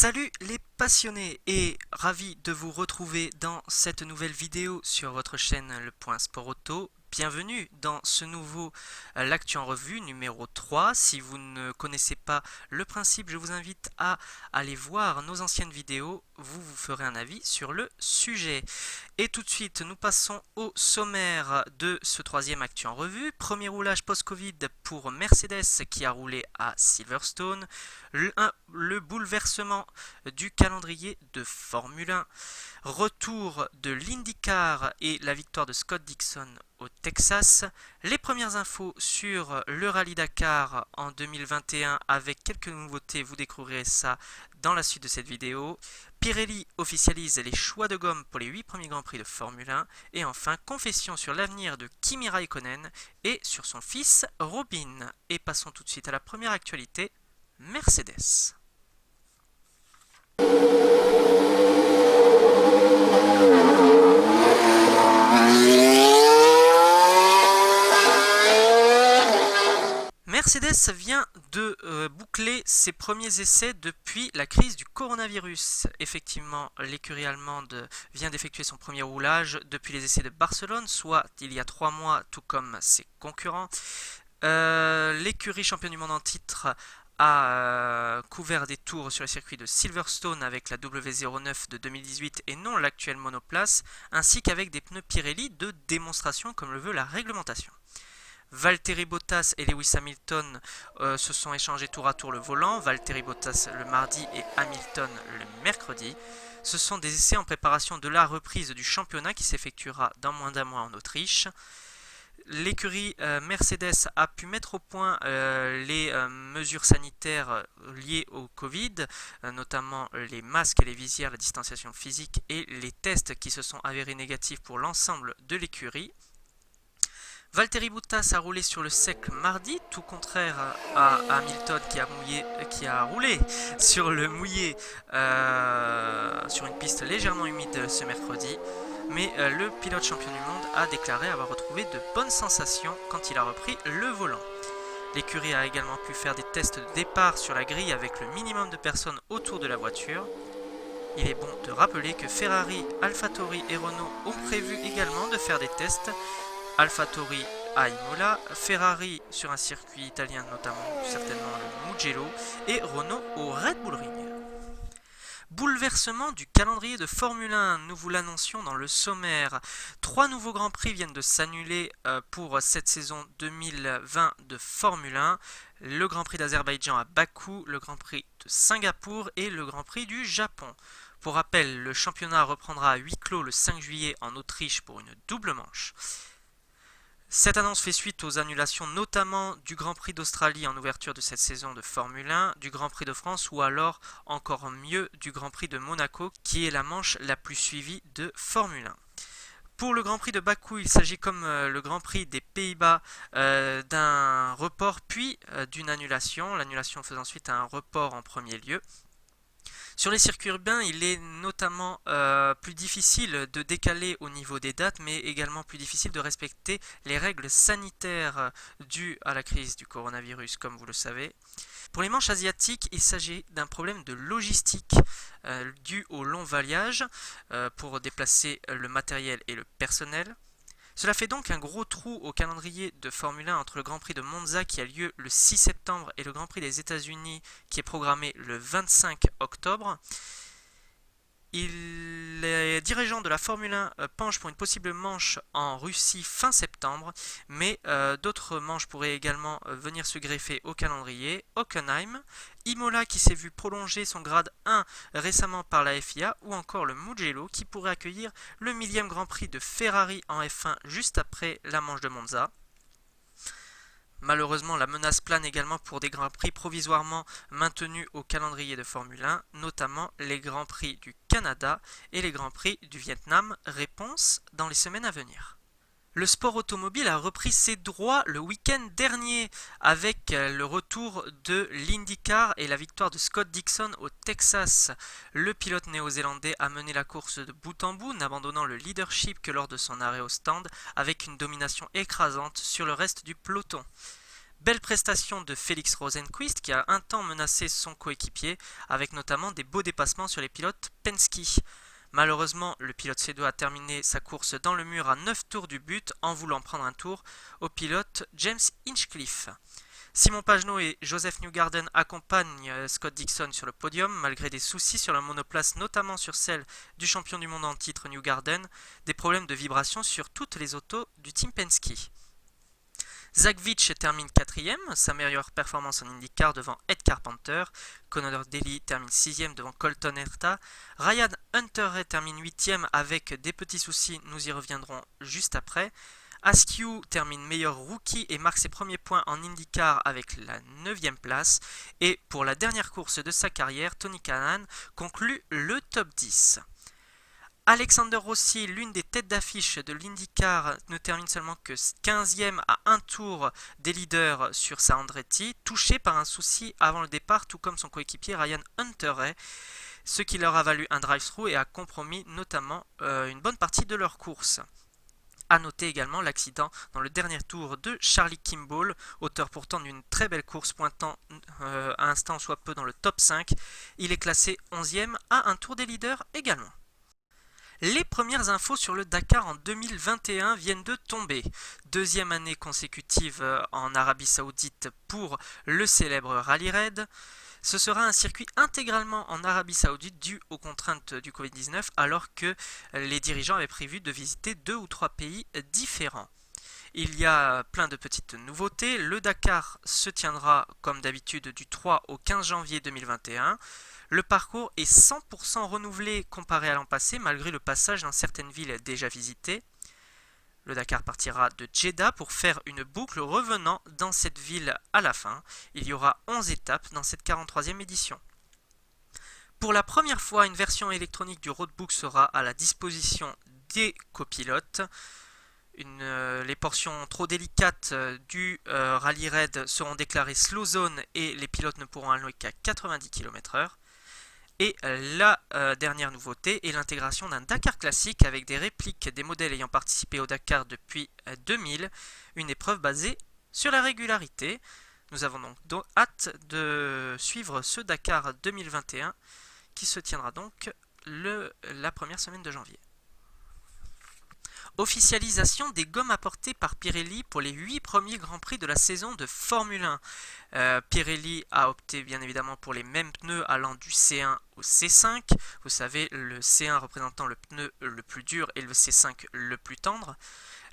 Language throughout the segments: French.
Salut les passionnés et ravi de vous retrouver dans cette nouvelle vidéo sur votre chaîne Le Point Sport Auto. Bienvenue dans ce nouveau L'Actu en Revue numéro 3. Si vous ne connaissez pas le principe, je vous invite à aller voir nos anciennes vidéos. Vous ferez un avis sur le sujet. Et tout de suite, nous passons au sommaire de ce troisième Actu en Revue. Premier roulage post-Covid pour Mercedes qui a roulé à Silverstone. Le bouleversement du calendrier de Formule 1. Retour de l'IndyCar et la victoire de Scott Dixon au Texas. Les premières infos sur le Rallye Dakar en 2021 avec quelques nouveautés, vous découvrirez ça dans la suite de cette vidéo. Pirelli officialise les choix de gomme pour les 8 premiers Grands Prix de Formule 1. Et enfin, confession sur l'avenir de Kimi Raikkonen et sur son fils Robin. Et passons tout de suite à la première actualité, Mercedes. Mercedes vient de boucler ses premiers essais depuis la crise du coronavirus. Effectivement, l'écurie allemande vient d'effectuer son premier roulage depuis les essais de Barcelone, soit il y a 3 mois, tout comme ses concurrents. L'écurie championne du monde en titre a couvert des tours sur le circuit de Silverstone avec la W09 de 2018 et non l'actuelle monoplace, ainsi qu'avec des pneus Pirelli de démonstration comme le veut la réglementation. Valtteri Bottas et Lewis Hamilton se sont échangés tour à tour le volant, Valtteri Bottas le mardi et Hamilton le mercredi. Ce sont des essais en préparation de la reprise du championnat qui s'effectuera dans moins d'un mois en Autriche. L'écurie Mercedes a pu mettre au point les mesures sanitaires liées au Covid, notamment les masques et les visières, la distanciation physique et les tests qui se sont avérés négatifs pour l'ensemble de l'écurie. Valtteri Bottas a roulé sur le sec mardi, tout contraire à Hamilton qui a roulé sur le mouillé sur une piste légèrement humide ce mercredi. Mais le pilote champion du monde a déclaré avoir retrouvé de bonnes sensations quand il a repris le volant. L'écurie a également pu faire des tests de départ sur la grille avec le minimum de personnes autour de la voiture. Il est bon de rappeler que Ferrari, AlphaTauri et Renault ont prévu également de faire des tests. AlphaTauri à Imola, Ferrari sur un circuit italien notamment certainement le Mugello et Renault au Red Bull Ring. Bouleversement du calendrier de Formule 1, nous vous l'annoncions dans le sommaire. 3 nouveaux Grands Prix viennent de s'annuler pour cette saison 2020 de Formule 1. Le Grand Prix d'Azerbaïdjan à Bakou, le Grand Prix de Singapour et le Grand Prix du Japon. Pour rappel, le championnat reprendra à huis clos le 5 juillet en Autriche pour une double manche. Cette annonce fait suite aux annulations notamment du Grand Prix d'Australie en ouverture de cette saison de Formule 1, du Grand Prix de France ou alors encore mieux du Grand Prix de Monaco qui est la manche la plus suivie de Formule 1. Pour le Grand Prix de Bakou, il s'agit comme le Grand Prix des Pays-Bas d'un report puis d'une annulation, l'annulation faisant suite à un report en premier lieu. Sur les circuits urbains, il est notamment plus difficile de décaler au niveau des dates, mais également plus difficile de respecter les règles sanitaires dues à la crise du coronavirus, comme vous le savez. Pour les manches asiatiques, il s'agit d'un problème de logistique dû au long voyage pour déplacer le matériel et le personnel. Cela fait donc un gros trou au calendrier de Formule 1 entre le Grand Prix de Monza qui a lieu le 6 septembre et le Grand Prix des États-Unis qui est programmé le 25 octobre. Les dirigeants de la Formule 1 penchent pour une possible manche en Russie fin septembre, mais d'autres manches pourraient également venir se greffer au calendrier. Hockenheim, Imola qui s'est vu prolonger son grade 1 récemment par la FIA, ou encore le Mugello qui pourrait accueillir le 1000e Grand Prix de Ferrari en F1 juste après la manche de Monza. Malheureusement, la menace plane également pour des Grands Prix provisoirement maintenus au calendrier de Formule 1, notamment les Grands Prix du Canada et les Grands Prix du Vietnam. Réponse dans les semaines à venir. Le sport automobile a repris ses droits le week-end dernier avec le retour de l'IndyCar et la victoire de Scott Dixon au Texas. Le pilote néo-zélandais a mené la course de bout en bout, n'abandonnant le leadership que lors de son arrêt au stand avec une domination écrasante sur le reste du peloton. Belle prestation de Félix Rosenqvist qui a un temps menacé son coéquipier avec notamment des beaux dépassements sur les pilotes Penske. Malheureusement, le pilote suédois a terminé sa course dans le mur à 9 tours du but en voulant prendre un tour au pilote James Hinchcliffe. Simon Pagenaud et Joseph Newgarden accompagnent Scott Dixon sur le podium malgré des soucis sur la monoplace, notamment sur celle du champion du monde en titre Newgarden, des problèmes de vibration sur toutes les autos du team Penske. Zach Veach termine 4ème, sa meilleure performance en IndyCar devant Ed Carpenter. Connor Daly termine 6ème devant Colton Herta. Ryan Hunter termine 8ème avec des petits soucis, nous y reviendrons juste après. Askew termine meilleur rookie et marque ses premiers points en IndyCar avec la 9ème place. Et pour la dernière course de sa carrière, Tony Kanaan conclut le top 10. Alexander Rossi, l'une des têtes d'affiche de l'IndyCar, ne termine seulement que 15e à un tour des leaders sur sa Andretti, touché par un souci avant le départ, tout comme son coéquipier Ryan Hunter, ce qui leur a valu un drive-through et a compromis notamment une bonne partie de leur course. A noter également l'accident dans le dernier tour de Charlie Kimball, auteur pourtant d'une très belle course pointant à un temps soit peu dans le top 5. Il est classé 11e à un tour des leaders également. Les premières infos sur le Dakar en 2021 viennent de tomber. Deuxième année consécutive en Arabie Saoudite pour le célèbre Rally Raid. Ce sera un circuit intégralement en Arabie Saoudite dû aux contraintes du Covid-19 alors que les dirigeants avaient prévu de visiter 2 ou 3 pays différents. Il y a plein de petites nouveautés. Le Dakar se tiendra comme d'habitude du 3 au 15 janvier 2021. Le parcours est 100% renouvelé comparé à l'an passé malgré le passage dans certaines villes déjà visitées. Le Dakar partira de Jeddah pour faire une boucle revenant dans cette ville à la fin. Il y aura 11 étapes dans cette 43e édition. Pour la première fois, une version électronique du roadbook sera à la disposition des copilotes. Les portions trop délicates du Rally Raid seront déclarées slow zone et les pilotes ne pourront aller qu'à 90 km/h. Et la dernière nouveauté est l'intégration d'un Dakar classique avec des répliques des modèles ayant participé au Dakar depuis 2000, une épreuve basée sur la régularité. Nous avons donc hâte de suivre ce Dakar 2021 qui se tiendra donc la première semaine de janvier. Officialisation des gommes apportées par Pirelli pour les 8 premiers Grands Prix de la saison de Formule 1. Pirelli a opté bien évidemment pour les mêmes pneus allant du C1 au C5. Vous savez, le C1 représentant le pneu le plus dur et le C5 le plus tendre.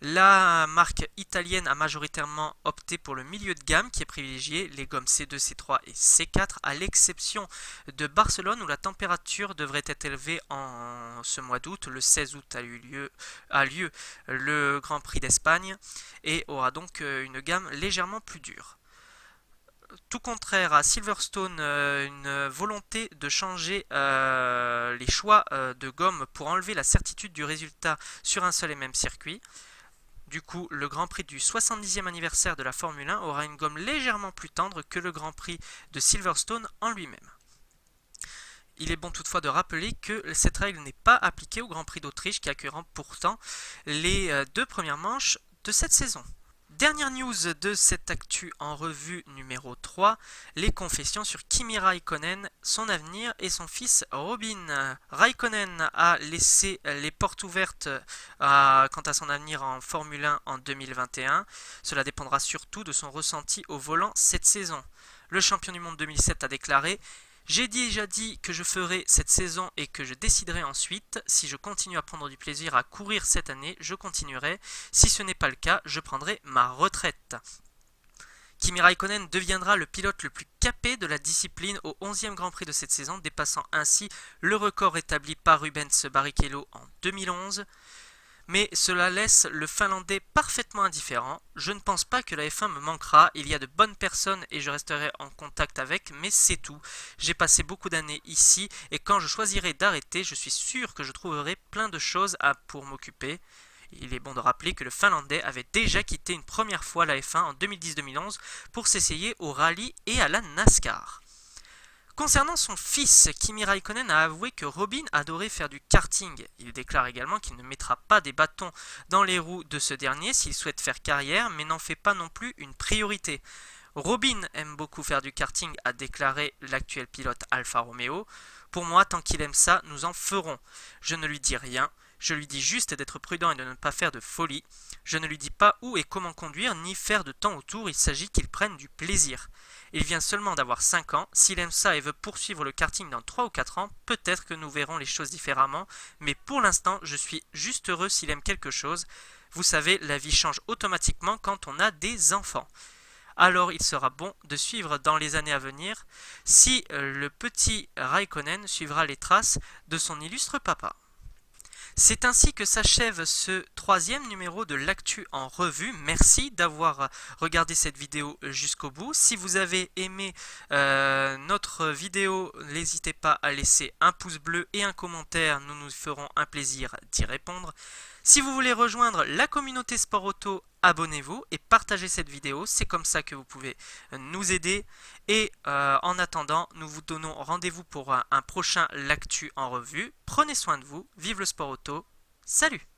La marque italienne a majoritairement opté pour le milieu de gamme qui est privilégié, les gommes C2, C3 et C4, à l'exception de Barcelone où la température devrait être élevée en ce mois d'août. Le 16 août a lieu le Grand Prix d'Espagne et aura donc une gamme légèrement plus dure. Tout contraire à Silverstone, une volonté de changer les choix de gomme pour enlever la certitude du résultat sur un seul et même circuit. Du coup, le Grand Prix du 70e anniversaire de la Formule 1 aura une gomme légèrement plus tendre que le Grand Prix de Silverstone en lui-même. Il est bon toutefois de rappeler que cette règle n'est pas appliquée au Grand Prix d'Autriche qui accueillera pourtant les 2 premières manches de cette saison. Dernière news de cette actu en revue numéro 3, les confessions sur Kimi Raikkonen, son avenir et son fils Robin. Raikkonen a laissé les portes ouvertes quant à son avenir en Formule 1 en 2021. Cela dépendra surtout de son ressenti au volant cette saison. Le champion du monde 2007 a déclaré: j'ai déjà dit que je ferai cette saison et que je déciderai ensuite. Si je continue à prendre du plaisir à courir cette année, je continuerai. Si ce n'est pas le cas, je prendrai ma retraite. Kimi Raikkonen deviendra le pilote le plus capé de la discipline au 11e Grand Prix de cette saison, dépassant ainsi le record établi par Rubens Barrichello en 2011. Mais cela laisse le Finlandais parfaitement indifférent. Je ne pense pas que la F1 me manquera, il y a de bonnes personnes et je resterai en contact avec, mais c'est tout. J'ai passé beaucoup d'années ici et quand je choisirai d'arrêter, je suis sûr que je trouverai plein de choses pour m'occuper. Il est bon de rappeler que le Finlandais avait déjà quitté une première fois la F1 en 2010-2011 pour s'essayer au rallye et à la NASCAR. Concernant son fils, Kimi Raikkonen a avoué que Robin adorait faire du karting. Il déclare également qu'il ne mettra pas des bâtons dans les roues de ce dernier s'il souhaite faire carrière, mais n'en fait pas non plus une priorité. Robin aime beaucoup faire du karting, a déclaré l'actuel pilote Alfa Romeo. Pour moi, tant qu'il aime ça, nous en ferons. Je ne lui dis rien. Je lui dis juste d'être prudent et de ne pas faire de folie. Je ne lui dis pas où et comment conduire, ni faire de temps autour, il s'agit qu'il prenne du plaisir. Il vient seulement d'avoir 5 ans, s'il aime ça et veut poursuivre le karting dans 3 ou 4 ans, peut-être que nous verrons les choses différemment, mais pour l'instant, je suis juste heureux s'il aime quelque chose. Vous savez, la vie change automatiquement quand on a des enfants. Alors il sera bon de suivre dans les années à venir si le petit Raikkonen suivra les traces de son illustre papa. C'est ainsi que s'achève ce troisième numéro de l'actu en revue. Merci d'avoir regardé cette vidéo jusqu'au bout. Si vous avez aimé notre vidéo, n'hésitez pas à laisser un pouce bleu et un commentaire. Nous nous ferons un plaisir d'y répondre. Si vous voulez rejoindre la communauté Sport Auto, abonnez-vous et partagez cette vidéo. C'est comme ça que vous pouvez nous aider. Et en attendant, nous vous donnons rendez-vous pour un prochain L'Actu en revue. Prenez soin de vous. Vive le sport auto. Salut!